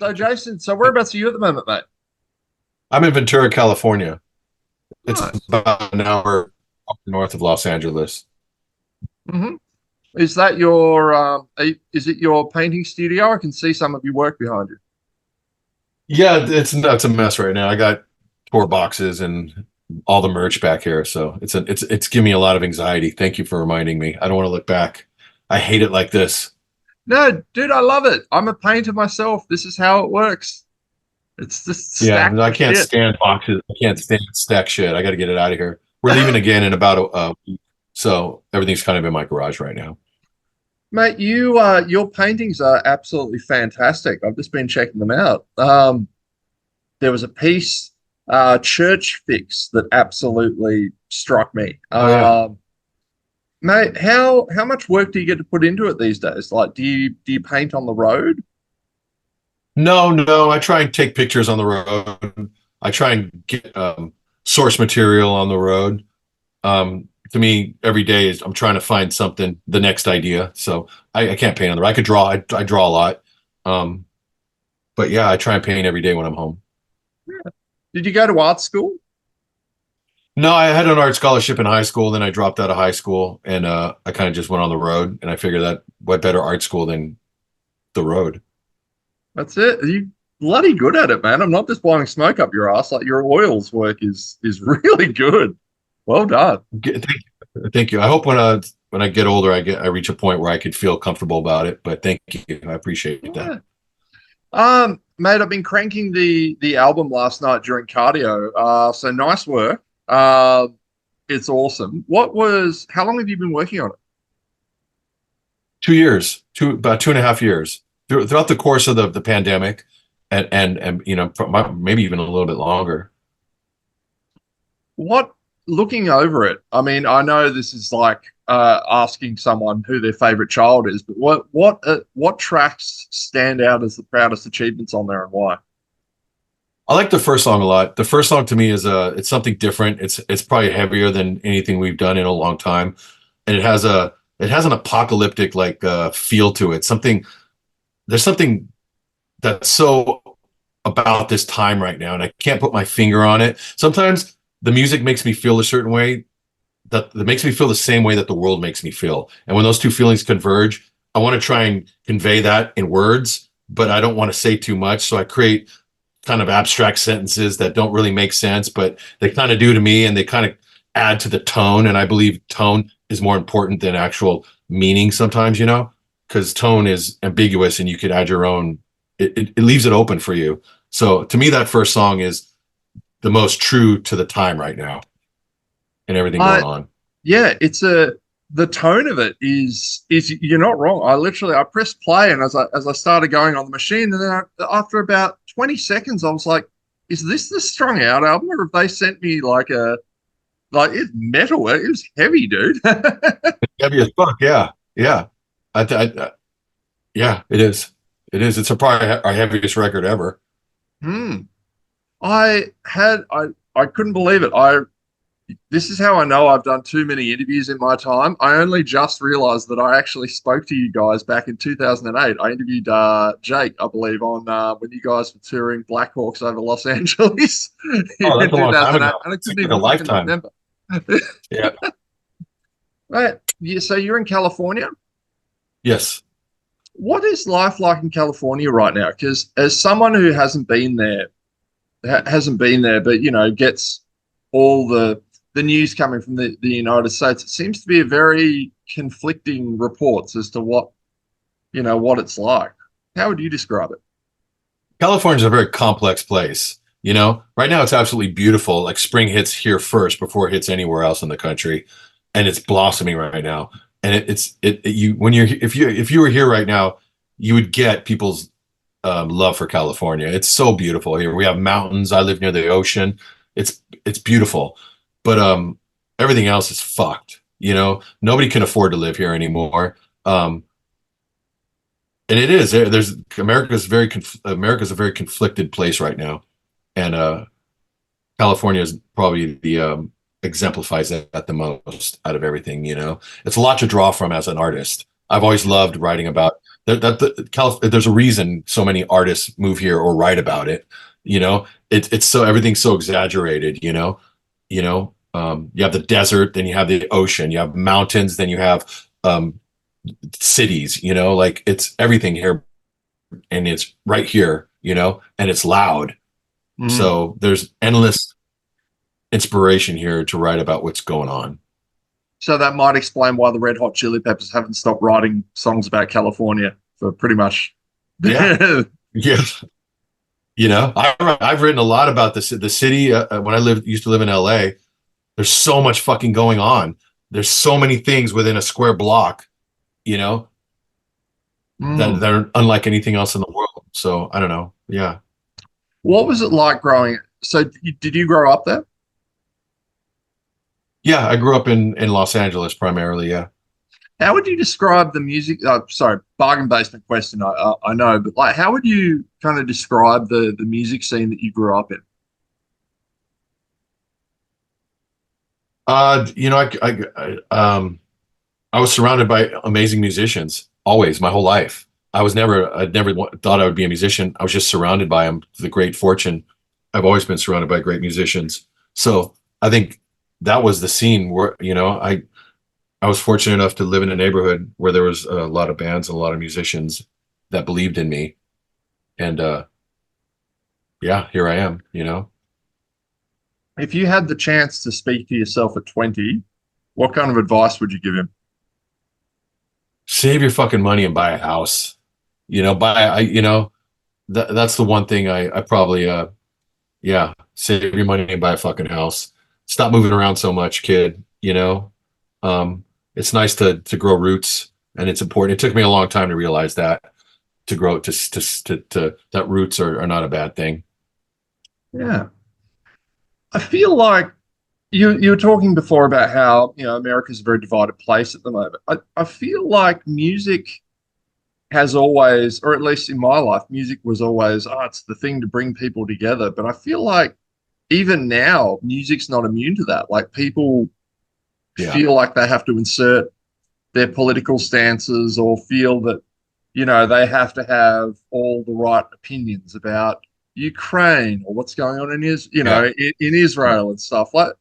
So, Jason, so whereabouts are you at the moment, mate? I'm in Ventura, California. It's Nice. about an hour up north of Los Angeles. hmm Is that your is it your painting studio? I can see some of your work behind you. Yeah, it's a mess right now. I got tour boxes and all the merch back here, so it's giving me a lot of anxiety. Thank you for reminding me. I don't want to look back. I hate it like this. No, dude, I love it. I'm a painter myself. This is how it works. It's just Yeah, stacked I with can't shit. stand boxes. I can't stand stack shit. I got to get it out of here. We're leaving again in about a week, so everything's kind of in my garage right now. Mate, your paintings are absolutely fantastic. I've just been checking them out. There was a piece, Church Fix, that absolutely struck me. Oh yeah. Mate, how much work do you get to put into it these days? Like, do you paint on the road? No, no, I try and take pictures on the road. I try and get source material on the road. To me, every day is I'm trying to find something, the next idea. So I can't paint on the road. I could draw. I draw a lot. Um, but yeah, I try and paint every day when I'm home. Did you go to art school? No, I had an art scholarship in high school. Then I dropped out of high school and I kind of just went on the road. And I figured that what better art school than the road? That's it. You bloody good at it, man. I'm not just blowing smoke up your ass. Like your oils work is really good. Well done. Thank you. Thank you. I hope when I get older, I reach a point where I could feel comfortable about it. But thank you. I appreciate that. Yeah. Mate, I've been cranking the album last night during cardio. So nice work. It's awesome. How long have you been working on it? 2 years, about 2.5 years throughout the course of the pandemic, and maybe even a little bit longer. What Looking over it, I mean, I know this is like asking someone who their favorite child is, but what tracks stand out as the proudest achievements on there and why? I like the first song a lot. The first song to me is it's something different. It's probably heavier than anything we've done in a long time, and it has an apocalyptic like feel to it. There's something that's so about this time right now, and I can't put my finger on it. Sometimes the music makes me feel a certain way that makes me feel the same way that the world makes me feel. And when those two feelings converge, I want to try and convey that in words, but I don't want to say too much. So I create kind of abstract sentences that don't really make sense, but they kind of do to me, and they kind of add to the tone. And I believe tone is more important than actual meaning sometimes, because tone is ambiguous and you could add your own, it leaves it open for you. So to me, that first song is the most true to the time right now and everything going I on. Yeah, the tone of it is you're not wrong. I pressed play, and as I started going on the machine, and then after about 20 seconds, I was like, "Is this the Strung Out album, or have they sent me like it's metal? It was heavy, dude." Heavy as fuck. Yeah. Yeah. Yeah, it is. It is. It's probably our heaviest record ever. Hmm. I couldn't believe it. I This is how I know I've done too many interviews in my time. I only just realized that I actually spoke to you guys back in 2008. I interviewed Jake, I believe, on when you guys were touring Blackhawks over Los Angeles Oh, in that's a long time 2008, ago. and I It's couldn't like a even fucking lifetime. remember. Yeah. Right. Yeah, so you're in California. Yes. What is life like in California right now? Because as someone who hasn't been there, but gets all the news coming from the United States. It seems to be a very conflicting reports as to what it's like. How would you describe it? California is a very complex place. Right now it's absolutely beautiful. Like spring hits here first before it hits anywhere else in the country, and it's blossoming right now. And you when you're if you were here right now, you would get people's love for California. It's so beautiful here. We have mountains. I live near the ocean. It's beautiful, but everything else is fucked. Nobody can afford to live here anymore. And it is. There's America's a very conflicted place right now, and California is probably the exemplifies that the most out of everything. It's a lot to draw from as an artist. I've always loved writing about there's a reason so many artists move here or write about it. It's so everything's so exaggerated. You have the desert, then you have the ocean, you have mountains, then you have cities. Like it's everything here, and it's right here. And it's loud. Mm. So there's endless inspiration here to write about what's going on. So that might explain why the Red Hot Chili Peppers haven't stopped writing songs about California for pretty much. Yeah. Yeah. I've written a lot about this. The city, when used to live in LA, there's so much fucking going on. There's so many things within a square block, that Mm. are unlike anything else in the world. So I don't know. Yeah. What was it like growing? So did you grow up there? Yeah. I grew up in Los Angeles primarily. Yeah. How would you describe the music? Sorry, bargain basement question. I know, but like, how would you kind of describe the music scene that you grew up in? I was surrounded by amazing musicians always my whole life. I'd never thought I would be a musician. I was just surrounded by them. The great fortune. I've always been surrounded by great musicians. So I think that was the scene where, I was fortunate enough to live in a neighborhood where there was a lot of bands and a lot of musicians that believed in me. And, yeah, here I am. If you had the chance to speak to yourself at 20, what kind of advice would you give him? Save your fucking money and buy a house. That's the one thing I probably, yeah, save your money and buy a fucking house. Stop moving around so much, kid. It's nice to grow roots, and it's important. It took me a long time to realize that to grow to that roots are not a bad thing. Yeah, I feel like you were talking before about how America's a very divided place at the moment. I feel like music has always, or at least in my life, music was always, it's the thing to bring people together. But I feel like even now, music's not immune to that. Like people Yeah. feel like they have to insert their political stances or feel that, they have to have all the right opinions about Ukraine or what's going on Yeah. in Israel and stuff. Like,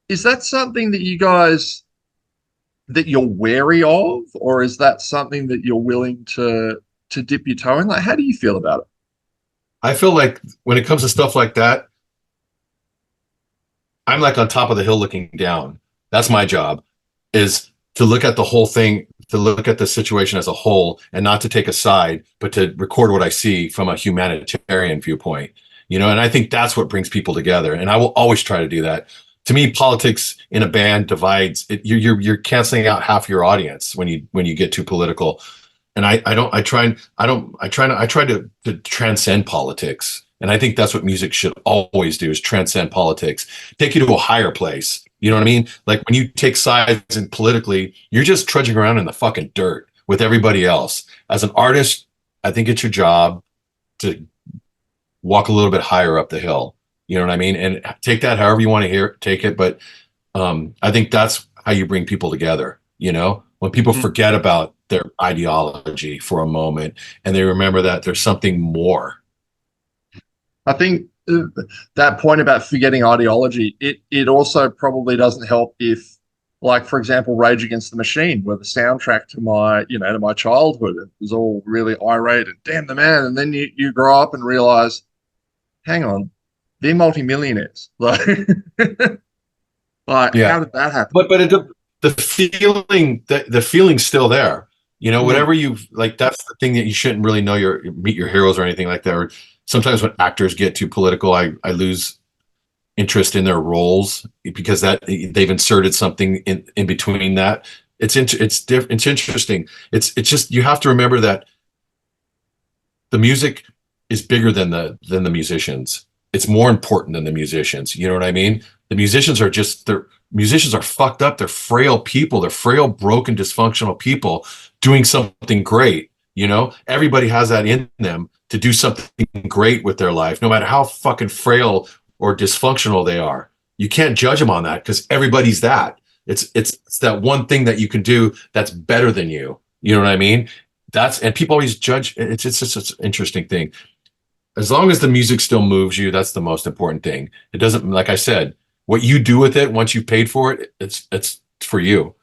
is that something that you guys that you're wary of, or is that something that you're willing to dip your toe in? Like, how do you feel about it? I feel like when it comes to stuff like that, I'm like on top of the hill looking down. That's my job, is to look at the whole thing, to look at the situation as a whole, and not to take a side, but to record what I see from a humanitarian viewpoint. And I think that's what brings people together. And I will always try to do that. To me, politics in a band divides it. You're canceling out half your audience when you get too political. And I try to transcend politics. And I think that's what music should always do, is transcend politics, take you to a higher place. You know what I mean? Like when you take sides and politically, you're just trudging around in the fucking dirt with everybody else. As an artist, I think it's your job to walk a little bit higher up the hill. You know what I mean? And take that however you want to take it. But I think that's how you bring people together. When people forget about their ideology for a moment and they remember that there's something more. I think that point about forgetting ideology, it also probably doesn't help if, like, for example, Rage Against the Machine, where the soundtrack to my childhood, it was all really irate and damn the man, and then you grow up and realize, hang on, they're multimillionaires. Like, Yeah. how did that happen? But the feeling's still there. Mm. Whatever you like, that's the thing that you shouldn't really meet your heroes or anything like that. Or sometimes when actors get too political, I lose interest in their roles because that they've inserted something in between that. It's interesting. It's just, you have to remember that the music is bigger than the musicians. It's more important than the musicians. You know what I mean? The musicians are fucked up. They're frail people. They're frail, broken, dysfunctional people doing something great. Everybody has that in them to do something great with their life, no matter how fucking frail or dysfunctional they are. You can't judge them on that because everybody's that. It's that one thing that you can do that's better than you. You know what I mean? And people always judge. It's just such an interesting thing. As long as the music still moves you, that's the most important thing. It doesn't, like I said, what you do with it once you paid for it, it's for you.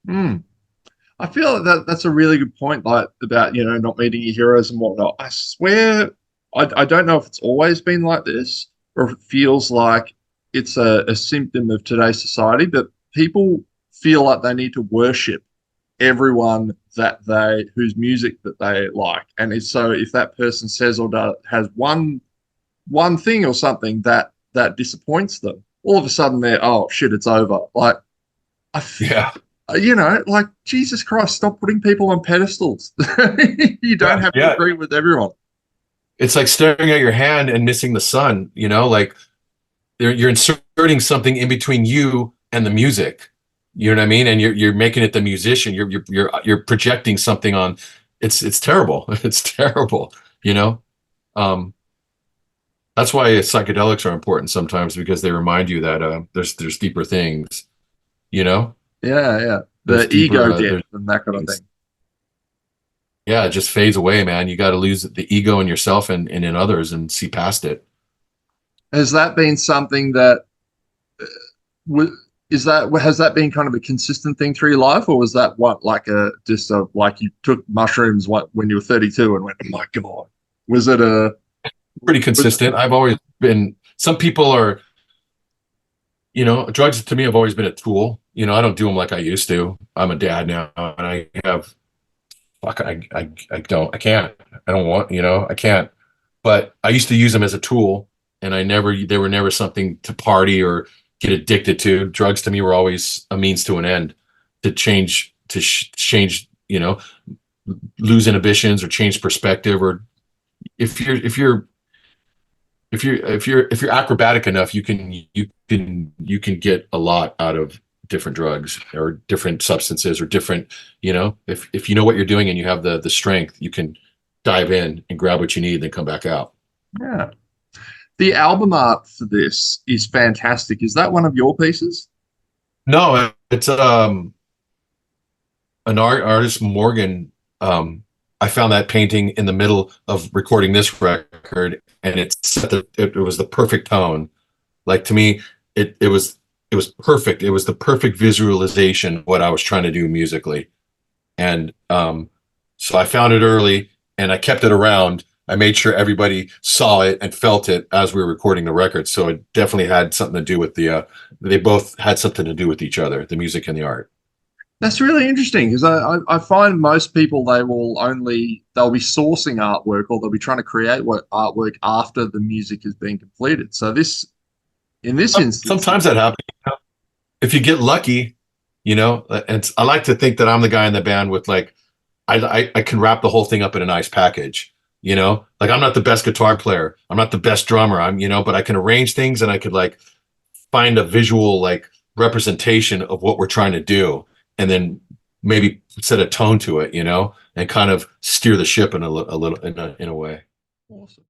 Mm. I feel that that's a really good point, like about, not meeting your heroes and whatnot. I swear, I don't know if it's always been like this or if it feels like it's a symptom of today's society, but people feel like they need to worship everyone whose music that they like. And it's so if that person says or has one thing or something that disappoints them, all of a sudden they're, oh shit, it's over. Like I Yeah. like Jesus Christ, stop putting people on pedestals. You don't Yeah. have to Yeah. agree with everyone. It's like staring at your hand and missing the sun, like you're inserting something in between you and the music. You know what I mean? And you're making it the musician. You're projecting something on. It's terrible. It's terrible. You know. Um, that's why psychedelics are important sometimes because they remind you that there's deeper things. You know, Yeah, yeah. there's The ego deeper death there's and that kind of things. thing. Yeah, it just fades away, man. You got to lose the ego in yourself and in others and see past it. Has that been something that w- is that has that been kind of a consistent thing through your life, or was that what like a just a like you took mushrooms when you were 32 and went, oh my God? Was it a Pretty was consistent. I've always been. Some people are, drugs to me have always been a tool. I don't do them like I used to. I'm a dad now, and I have fuck. I can't. I don't want. I can't. But I used to use them as a tool, and they were never something to party or get addicted to. Drugs to me were always a means to an end, change, lose inhibitions or change perspective, or if you're acrobatic enough, you can get a lot out of different drugs or different substances or different, if you know what you're doing and you have the strength, you can dive in and grab what you need, then come back out. yeah. The album art for this is fantastic. Is that one of your pieces? No, it's an artist, Morgan. I found that painting in the middle of recording this record, and it was the perfect tone. Like to me, it was perfect. It was the perfect visualization of what I was trying to do musically. And so I found it early and I kept it around. I made sure everybody saw it and felt it as we were recording the record. So it definitely had something to do with they both had something to do with each other, the music and the art. That's really interesting because I find most people they'll be sourcing artwork or they'll be trying to create what artwork after the music has been completed. So in this instance, Sometimes that happens. If you get lucky, and I like to think that I'm the guy in the band with like, I can wrap the whole thing up in a nice package. Like I'm not the best guitar player. I'm not the best drummer. But I can arrange things and I could like find a visual like representation of what we're trying to do, and then maybe set a tone to it, and kind of steer the ship in a little in a way. awesome.